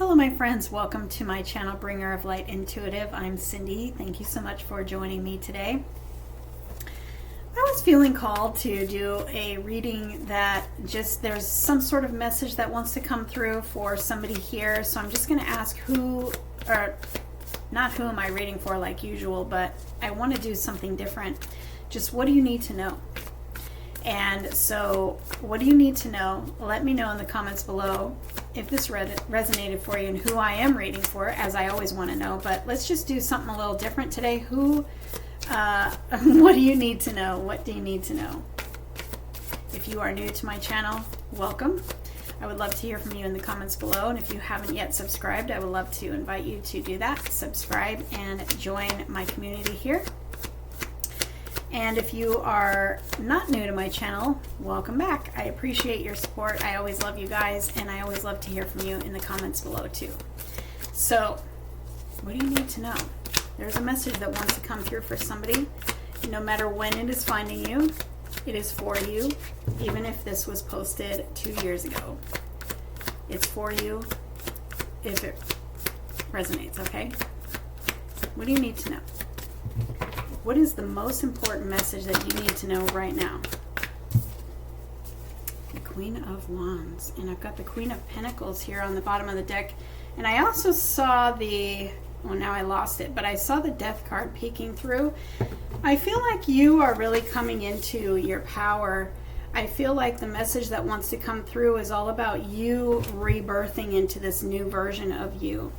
Hello my friends, welcome to my channel Bringer of Light Intuitive. I'm Cindy. Thank you so much for joining me today. I was feeling called to do a reading that there's some sort of message that wants to come through for somebody here. So I'm just going to ask not who am I reading for like usual, but I want to do something different. Just what do you need to know? And so what do you need to know? Let me know in the comments below if this resonated for you and who I am reading for, as I always want to know. But let's just do something a little different today. What do you need to know? What do you need to know? If you are new to my channel, welcome. I would love to hear from you in the comments below. And if you haven't yet subscribed, I would love to invite you to do that. Subscribe and join my community here. And if you are not new to my channel, welcome back. I appreciate your support. I always love you guys, and I always love to hear from you in the comments below too. So, what do you need to know? There's a message that wants to come through for somebody. No matter when it is finding you, it is for you. Even if this was posted 2 years ago, it's for you if it resonates, okay? What do you need to know? What is the most important message that you need to know right now? The Queen of Wands. And I've got the Queen of Pentacles here on the bottom of the deck. And I also saw now I lost it, but I saw the Death card peeking through. I feel like you are really coming into your power. I feel like the message that wants to come through is all about you rebirthing into this new version of you.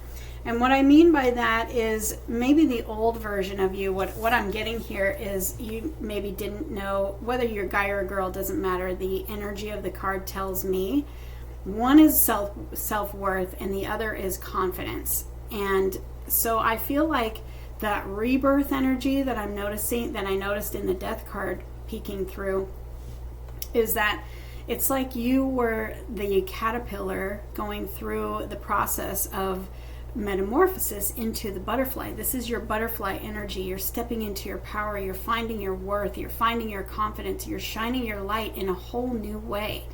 And what I mean by that is maybe the old version of you. What I'm getting here is you maybe didn't know, whether you're a guy or a girl, doesn't matter. The energy of the card tells me one is self-worth and the other is confidence. And so I feel like that rebirth energy that I'm noticing, that I noticed in the Death card peeking through, is that it's like you were the caterpillar going through the process of metamorphosis into the butterfly. This is your butterfly energy. You're stepping into your power. You're finding your worth. You're finding your confidence. You're shining your light in a whole new way.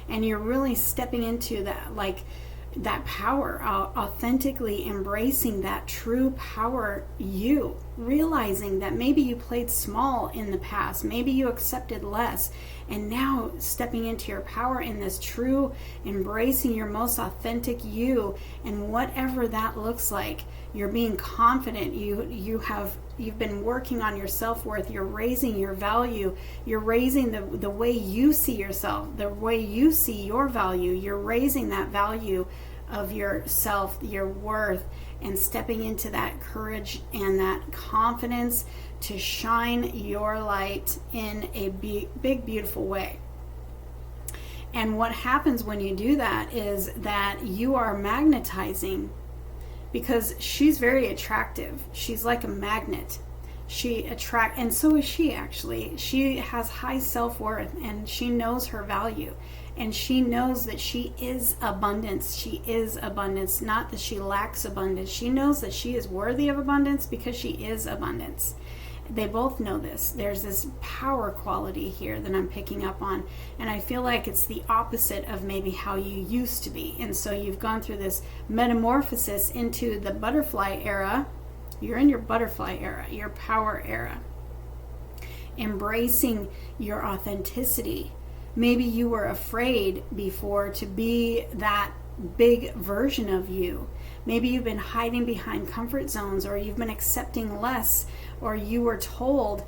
And you're really stepping into that power, authentically embracing that true power you, realizing that maybe you played small in the past, maybe you accepted less, and now stepping into your power in this true, embracing your most authentic you, and whatever that looks like, you're being confident. You've been working on your self-worth. You're raising your value. You're raising the way you see yourself, the way you see your value. You're raising that value of yourself, your worth, and stepping into that courage and that confidence to shine your light in a big, beautiful way. And what happens when you do that is that you are magnetizing, because she's very attractive. She's like a magnet. And so is she actually. She has high self-worth and she knows her value. And she knows that she is abundance. She is abundance, not that she lacks abundance. She knows that she is worthy of abundance because she is abundance. They both know this. There's this power quality here that I'm picking up on. And I feel like it's the opposite of maybe how you used to be. And so you've gone through this metamorphosis into the butterfly era. You're in your butterfly era, your power era. Embracing your authenticity. Maybe you were afraid before to be that big version of you. Maybe you've been hiding behind comfort zones, or you've been accepting less, or you were told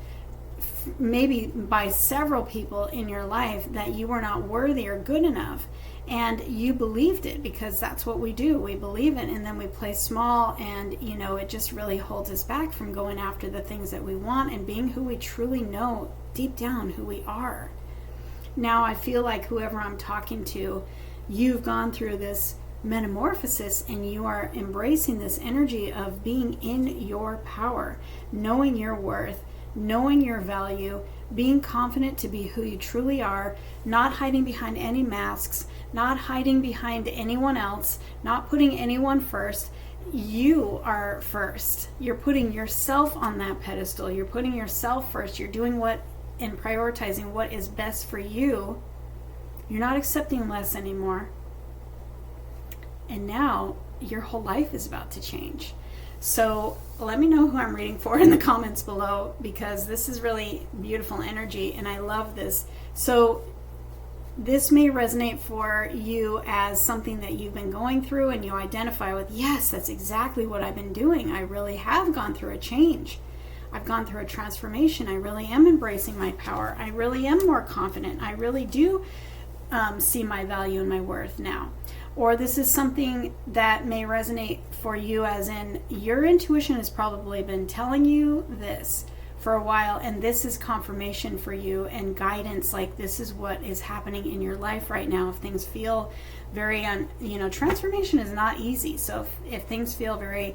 maybe by several people in your life that you were not worthy or good enough. And you believed it, because that's what we do. We believe it, and then we play small, and it just really holds us back from going after the things that we want and being who we truly know deep down who we are. Now I feel like whoever I'm talking to, you've gone through this metamorphosis and you are embracing this energy of being in your power, knowing your worth, knowing your value, being confident to be who you truly are, not hiding behind any masks, not hiding behind anyone else, not putting anyone first. You are first. You're putting yourself on that pedestal. You're putting yourself first. You're doing and prioritizing what is best for you. You're not accepting less anymore. And now your whole life is about to change. So let me know who I'm reading for in the comments below, because this is really beautiful energy and I love this. So this may resonate for you as something that you've been going through and you identify with, yes, that's exactly what I've been doing. I really have gone through a change. I've gone through a transformation. I really am embracing my power. I really am more confident. I really do see my value and my worth now. Or this is something that may resonate for you as in your intuition has probably been telling you this for a while, and this is confirmation for you and guidance, like this is what is happening in your life right now. If things feel very, transformation is not easy. So if things feel very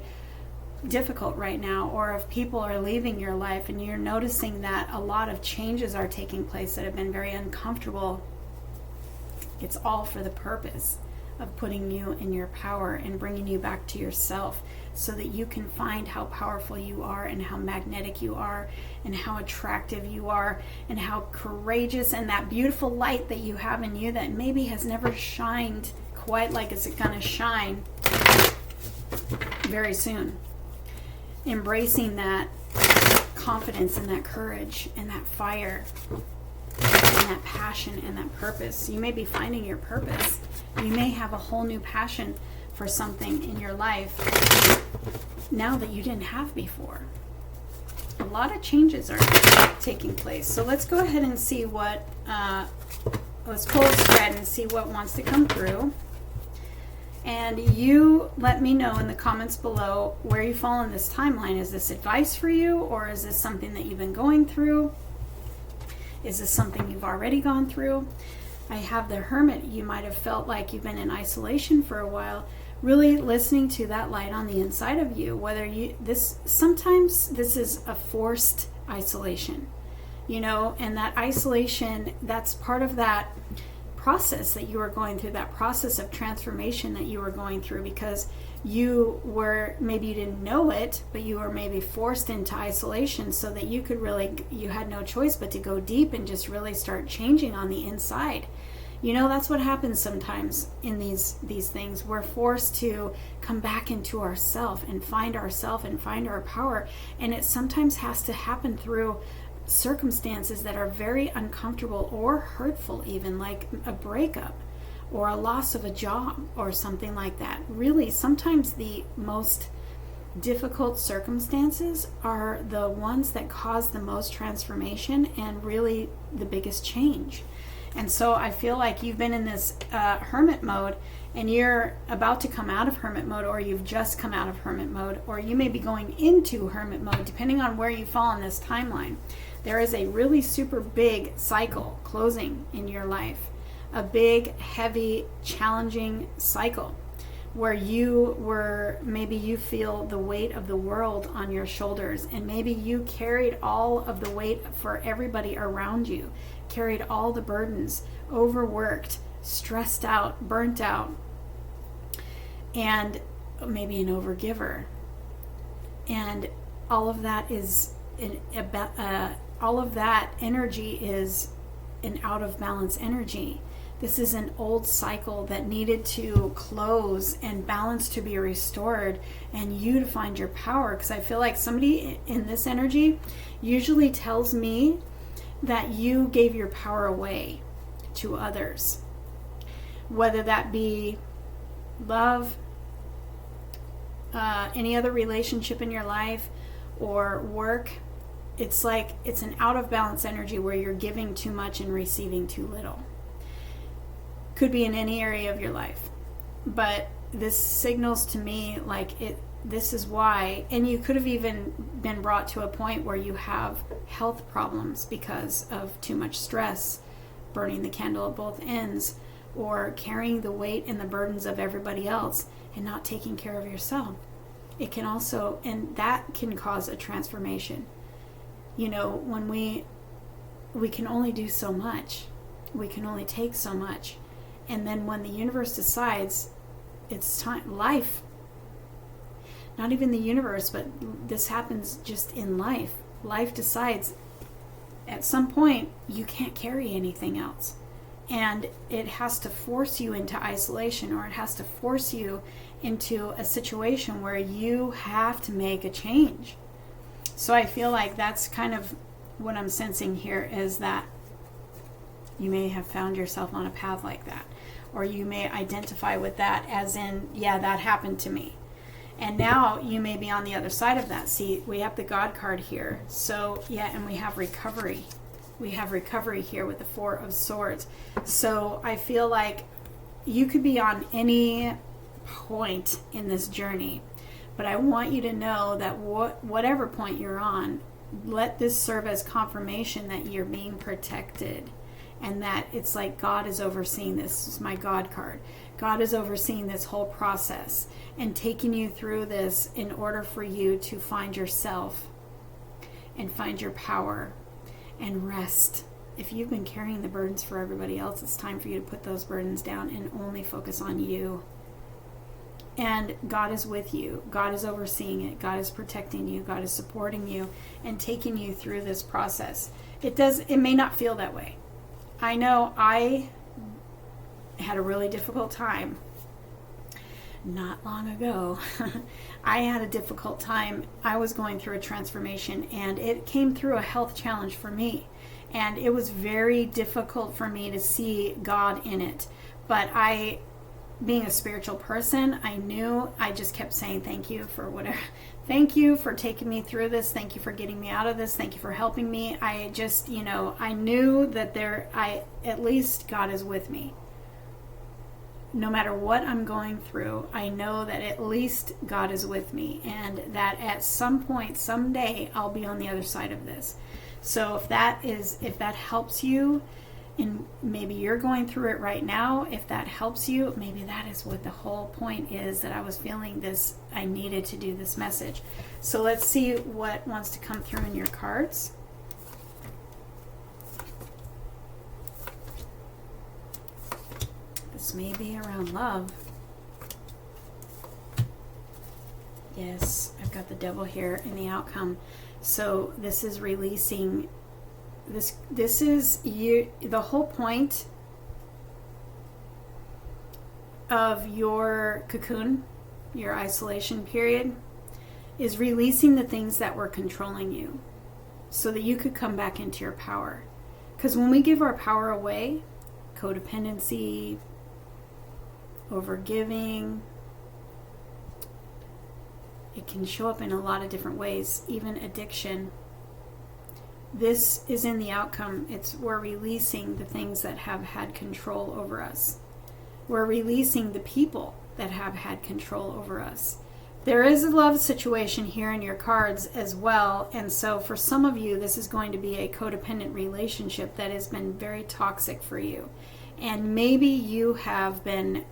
difficult right now, or if people are leaving your life and you're noticing that a lot of changes are taking place that have been very uncomfortable, it's all for the purpose of putting you in your power and bringing you back to yourself so that you can find how powerful you are and how magnetic you are and how attractive you are and how courageous, and that beautiful light that you have in you that maybe has never shined quite like it's going to shine very soon. Embracing that confidence and that courage and that fire and that passion and that purpose. You may be finding your purpose. You may have a whole new passion for something in your life now that you didn't have before. A lot of changes are taking place. So let's go ahead and see what, let's pull a spread and see what wants to come through. And you let me know in the comments below where you fall in this timeline. Is this advice for you, or is this something that you've been going through? Is this something you've already gone through? I have the Hermit. You might have felt like you've been in isolation for a while, really listening to that light on the inside of you. Sometimes this is a forced isolation, and that isolation, that's part of that process that you were going through, that process of transformation that you were going through, because maybe you didn't know it, but you were maybe forced into isolation so that you had no choice but to go deep and just really start changing on the inside. That's what happens sometimes in these things. We're forced to come back into ourself and find our power, and it sometimes has to happen through circumstances that are very uncomfortable or hurtful, even like a breakup or a loss of a job or something like that. Really, sometimes the most difficult circumstances are the ones that cause the most transformation and really the biggest change. And so I feel like you've been in this hermit mode, and you're about to come out of hermit mode, or you've just come out of hermit mode, or you may be going into hermit mode, depending on where you fall in this timeline. There is a really super big cycle closing in your life, a big, heavy, challenging cycle where maybe you feel the weight of the world on your shoulders, and maybe you carried all of the weight for everybody around you, carried all the burdens, overworked, stressed out, burnt out, and maybe an overgiver. And all of that is all of that energy is an out of balance energy. This is an old cycle that needed to close and balance to be restored, and you to find your power. Because I feel like somebody in this energy usually tells me that you gave your power away to others, whether that be love, any other relationship in your life, or work. It's like it's an out of balance energy where you're giving too much and receiving too little. Could be in any area of your life, but this signals to me like this is why. And you could have even been brought to a point where you have health problems because of too much stress, burning the candle at both ends, or carrying the weight and the burdens of everybody else and not taking care of yourself. It can also, and that can cause a transformation. When we can only do so much, we can only take so much. And then when the universe decides it's time, life, not even the universe, but this happens just in life. Life decides at some point you can't carry anything else. And it has to force you into isolation, or it has to force you into a situation where you have to make a change. So I feel like that's kind of what I'm sensing here, is that you may have found yourself on a path like that, or you may identify with that as in, yeah, that happened to me. And now you may be on the other side of that. See, we have the God card here. So, yeah, and we have recovery. We have recovery here with the Four of Swords. So I feel like you could be on any point in this journey, but I want you to know that whatever point you're on, let this serve as confirmation that you're being protected, and that it's like God is overseeing this. This is my God card. God is overseeing this whole process and taking you through this in order for you to find yourself and find your power and rest. If you've been carrying the burdens for everybody else, it's time for you to put those burdens down and only focus on you. And God is with you. God is overseeing it. God is protecting you. God is supporting you and taking you through this process. It may not feel that way. I know I had a really difficult time not long ago. I had a difficult time. I was going through a transformation, and it came through a health challenge for me. And it was very difficult for me to see God in it. But being a spiritual person, I just kept saying thank you for whatever. Thank you for taking me through this. Thank you for getting me out of this. Thank you for helping me. I just, I knew that at least God is with me. No matter what I'm going through, I know that at least God is with me, and that at some point, someday, I'll be on the other side of this. So if that helps you, and maybe you're going through it right now, if that helps you, maybe that is what the whole point is, that I was feeling this, I needed to do this message. So let's see what wants to come through in your cards. This may be around love. Yes, I've got the Devil here in the outcome. So this is releasing. This is you. The whole point of your cocoon, your isolation period, is releasing the things that were controlling you, so that you could come back into your power. Because when we give our power away, codependency, overgiving, it can show up in a lot of different ways, even addiction. This is in the outcome. We're releasing the things that have had control over us. We're releasing the people that have had control over us. There is a love situation here in your cards as well, and so for some of you, this is going to be a codependent relationship that has been very toxic for you. And maybe you have been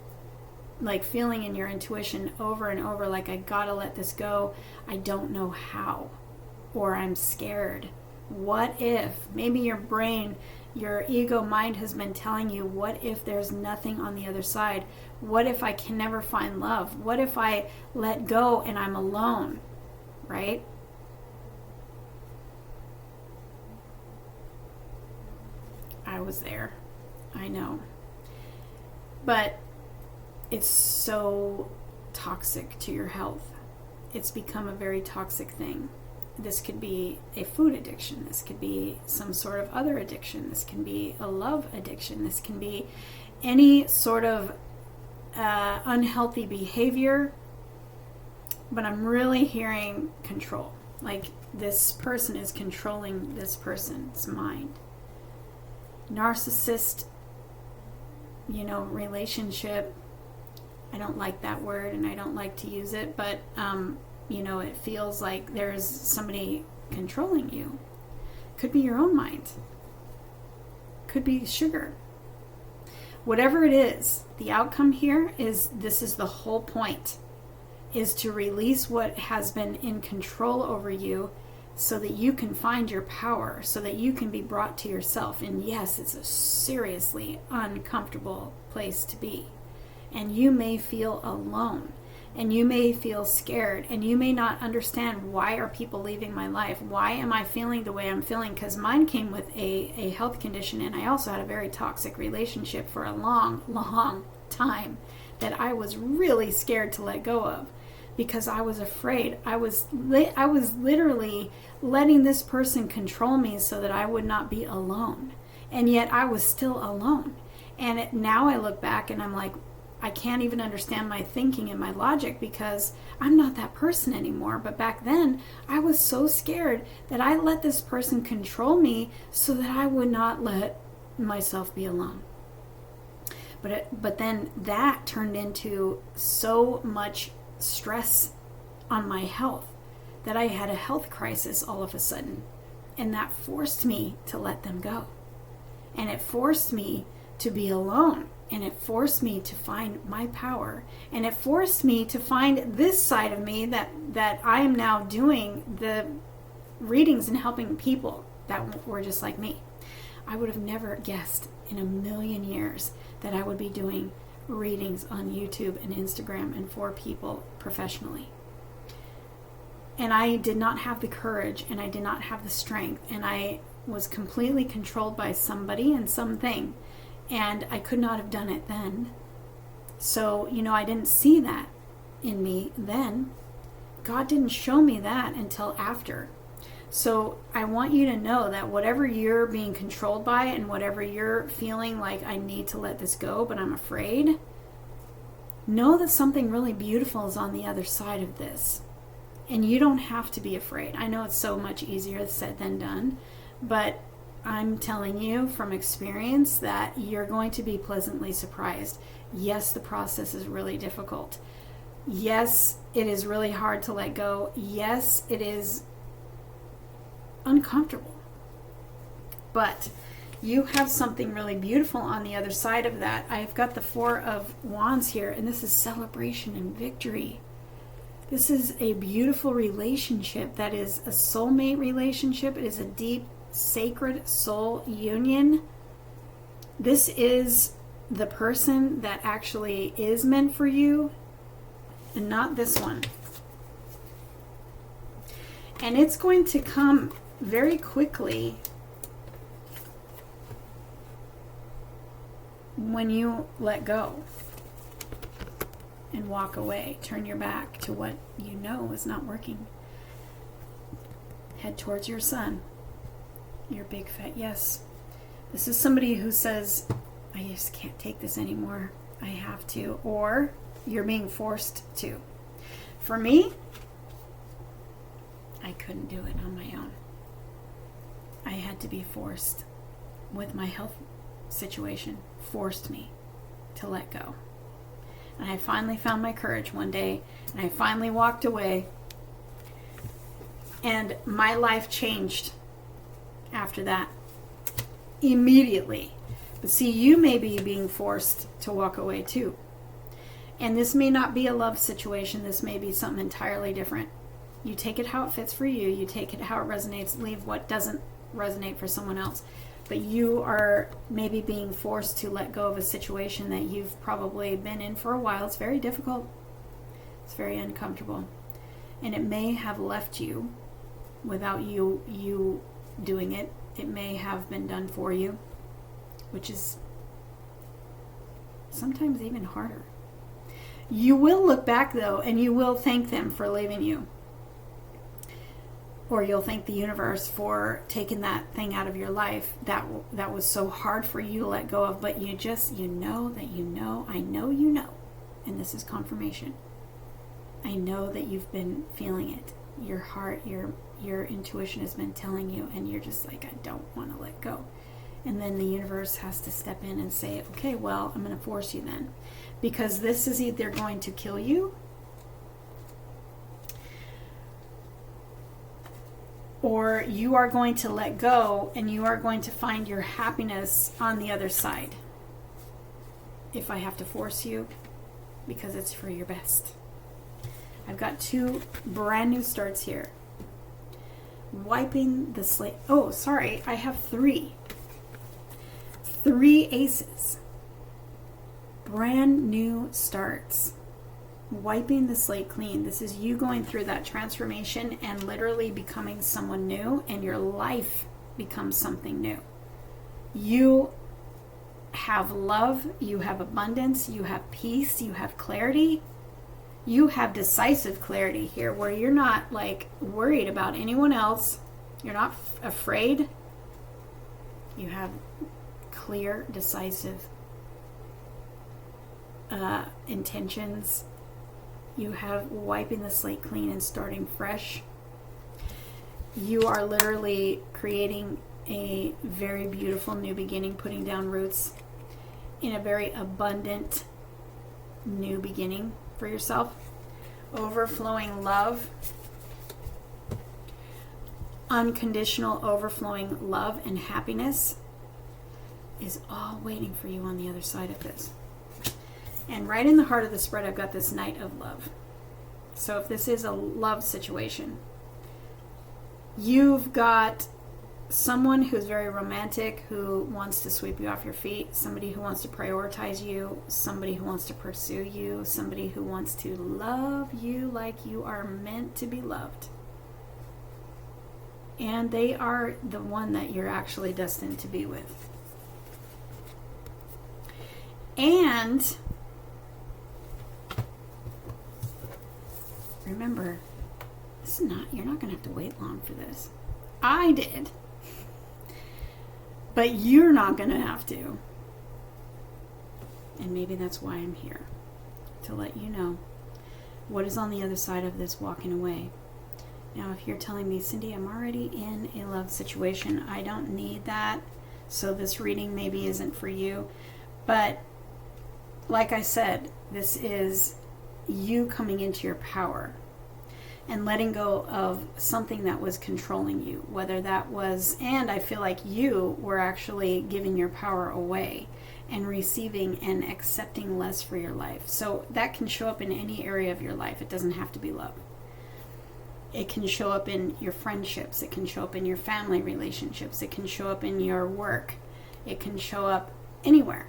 like feeling in your intuition over and over, like, I gotta let this go. I don't know how, or I'm scared. What if? Maybe your brain, your ego mind has been telling you, what if there's nothing on the other side? What if I can never find love? What if I let go and I'm alone? Right? I was there. I know. But it's so toxic to your health. It's become a very toxic thing. This could be a food addiction. This could be some sort of other addiction. This can be a love addiction. This can be any sort of unhealthy behavior. But I'm really hearing control. Like this person is controlling this person's mind. Narcissist, relationship. I don't like that word and I don't like to use it, but it feels like there's somebody controlling you. Could be your own mind. Could be sugar. Whatever it is, the outcome here is, this is the whole point, is to release what has been in control over you so that you can find your power, so that you can be brought to yourself. And yes, it's a seriously uncomfortable place to be. And you may feel alone. And you may feel scared, and you may not understand, why are people leaving my life? Why am I feeling the way I'm feeling? Because mine came with a health condition, and I also had a very toxic relationship for a long, long time that I was really scared to let go of, because I was afraid. I was literally letting this person control me so that I would not be alone. And yet I was still alone. And now I look back and I'm like, I can't even understand my thinking and my logic, because I'm not that person anymore. But back then, I was so scared that I let this person control me so that I would not let myself be alone. But then that turned into so much stress on my health that I had a health crisis all of a sudden. And that forced me to let them go. And it forced me to be alone. And it forced me to find my power. And it forced me to find this side of me that I am now doing the readings and helping people that were just like me. I would have never guessed in a million years that I would be doing readings on YouTube and Instagram and for people professionally. And I did not have the courage, and I did not have the strength, and I was completely controlled by somebody and something. And I could not have done it then. So, I didn't see that in me then. God didn't show me that until after. So I want you to know that whatever you're being controlled by, and whatever you're feeling like, I need to let this go, but I'm afraid, know that something really beautiful is on the other side of this. And you don't have to be afraid. I know it's so much easier said than done, but I'm telling you from experience that you're going to be pleasantly surprised. Yes, the process is really difficult. Yes, it is really hard to let go. Yes, it is uncomfortable. But you have something really beautiful on the other side of that. I've got the Four of Wands here, and this is celebration and victory. This is a beautiful relationship that is a soulmate relationship. It is a deep, sacred soul union. This is the person that actually is meant for you, and not this one. And it's going to come very quickly when you let go and walk away. Turn your back to what you know is not working. Head towards your sun. Your big fat yes. This is somebody who says, I just can't take this anymore. I have to. Or you're being forced to. For me, I couldn't do it on my own. I had to be forced. With my health situation, forced me to let go. And I finally found my courage one day, and I finally walked away, and my life changed after that immediately. But see, you may be being forced to walk away too. And this may not be a love situation. This may be something entirely different. You take it how it fits for you. You take it how it resonates. Leave what doesn't resonate for someone else. But you are maybe being forced to let go of a situation that you've probably been in for a while. It's very difficult. It's very uncomfortable. And it may have left you without you doing it. It may have been done for you, which is sometimes even harder. You will look back though, and you will thank them for leaving you. Or you'll thank the universe for taking that thing out of your life that was so hard for you to let go of. But you know that you know, I know you know, and this is confirmation. I know that you've been feeling it. Your heart, your intuition has been telling you, and you're just like, I don't want to let go. And then the universe has to step in and say, okay, well, I'm going to force you then. Because this is either going to kill you, or you are going to let go and you are going to find your happiness on the other side. If I have to force you, because it's for your best. I've got 2 brand new starts here. Wiping the slate. Oh, sorry, I have 3. 3 aces. Brand new starts. wiping the slate clean. This is you going through that transformation and literally becoming someone new, and your life becomes something new. You have love, you have abundance, you have peace, you have clarity. You have decisive clarity here where you're not like worried about anyone else. You're not afraid. You have clear, decisive intentions. You have wiping the slate clean and starting fresh. You are literally creating a very beautiful new beginning, putting down roots in a very abundant new beginning for yourself. Overflowing love, unconditional overflowing love and happiness is all waiting for you on the other side of this. And right in the heart of the spread, I've got this Knight of Love. So if this is a love situation, you've got someone who's very romantic, who wants to sweep you off your feet, somebody who wants to prioritize you, somebody who wants to pursue you, somebody who wants to love you like you are meant to be loved. And they are the one that you're actually destined to be with. And remember, you're not going to have to wait long for this. I did. But you're not going to have to. And maybe that's why I'm here. To let you know what is on the other side of this walking away. Now, if you're telling me, Cindy, I'm already in a love situation, I don't need that, so this reading maybe isn't for you. But like I said, this is you coming into your power and letting go of something that was controlling you, whether that was, and I feel like you were actually giving your power away and receiving and accepting less for your life. So that can show up in any area of your life. It doesn't have to be love. It can show up in your friendships. It can show up in your family relationships. It can show up in your work. It can show up anywhere.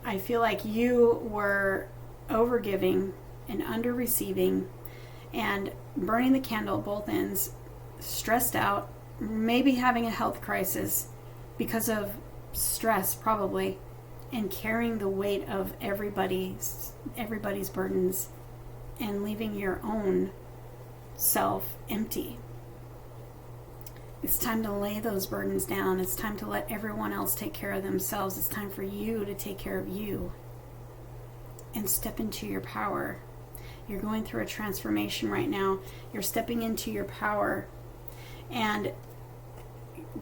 I feel like you were overgiving and under receiving and burning the candle at both ends, stressed out, maybe having a health crisis because of stress probably, and carrying the weight of everybody's burdens and leaving your own self empty. It's time to lay those burdens down. It's time to let everyone else take care of themselves. It's time for you to take care of you and step into your power. You're going through a transformation right now. You're stepping into your power. And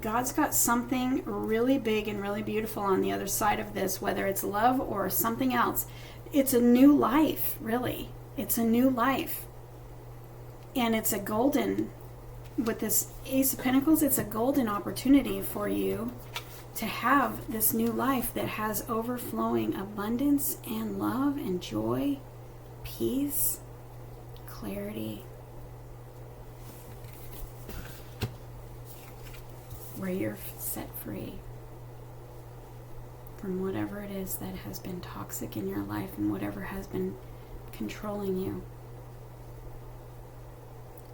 God's got something really big and really beautiful on the other side of this, whether it's love or something else. It's a new life, really. It's a new life. And it's a golden, with this Ace of Pentacles, it's a golden opportunity for you to have this new life that has overflowing abundance and love and joy, peace, clarity, where you're set free from whatever it is that has been toxic in your life and whatever has been controlling you.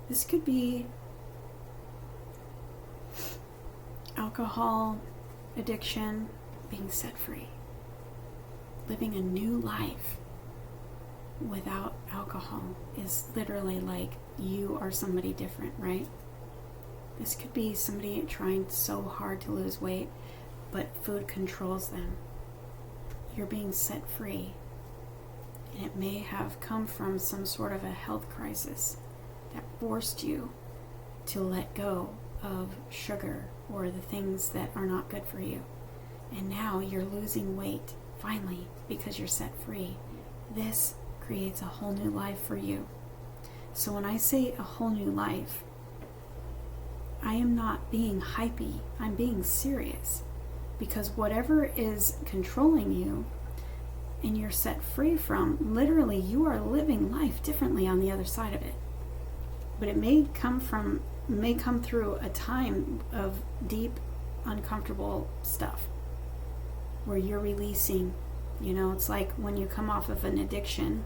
This could be alcohol addiction, being set free, living a new life without alcohol is literally like you are somebody different, right? This could be somebody trying so hard to lose weight, but food controls them. You're being set free. And it may have come from some sort of a health crisis that forced you to let go of sugar or the things that are not good for you. And now you're losing weight, finally, because you're set free. This creates a whole new life for you. So when I say a whole new life, I am not being hypey. I'm being serious. Because whatever is controlling you and you're set free from, literally you are living life differently on the other side of it. But it may come through a time of deep, uncomfortable stuff where you're releasing. You know, it's like when you come off of an addiction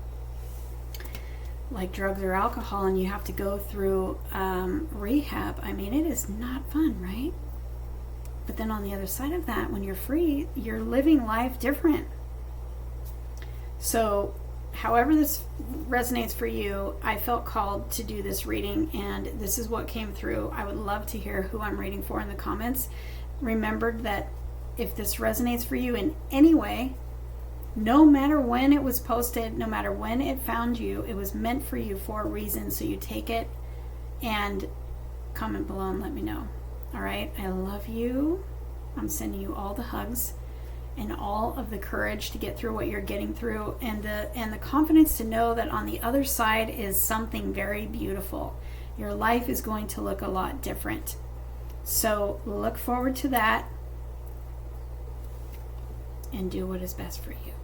like drugs or alcohol and you have to go through rehab, I mean, it is not fun, right? But then on the other side of that, when you're free, you're living life different. So however this resonates for you, I felt called to do this reading, and this is what came through. I would love to hear who I'm reading for in the comments. Remember that if this resonates for you in any way, no matter when it was posted, no matter when it found you, it was meant for you for a reason. So you take it and comment below and let me know. All right, I love you. I'm sending you all the hugs and all of the courage to get through what you're getting through, and the confidence to know that on the other side is something very beautiful. Your life is going to look a lot different. So look forward to that and do what is best for you.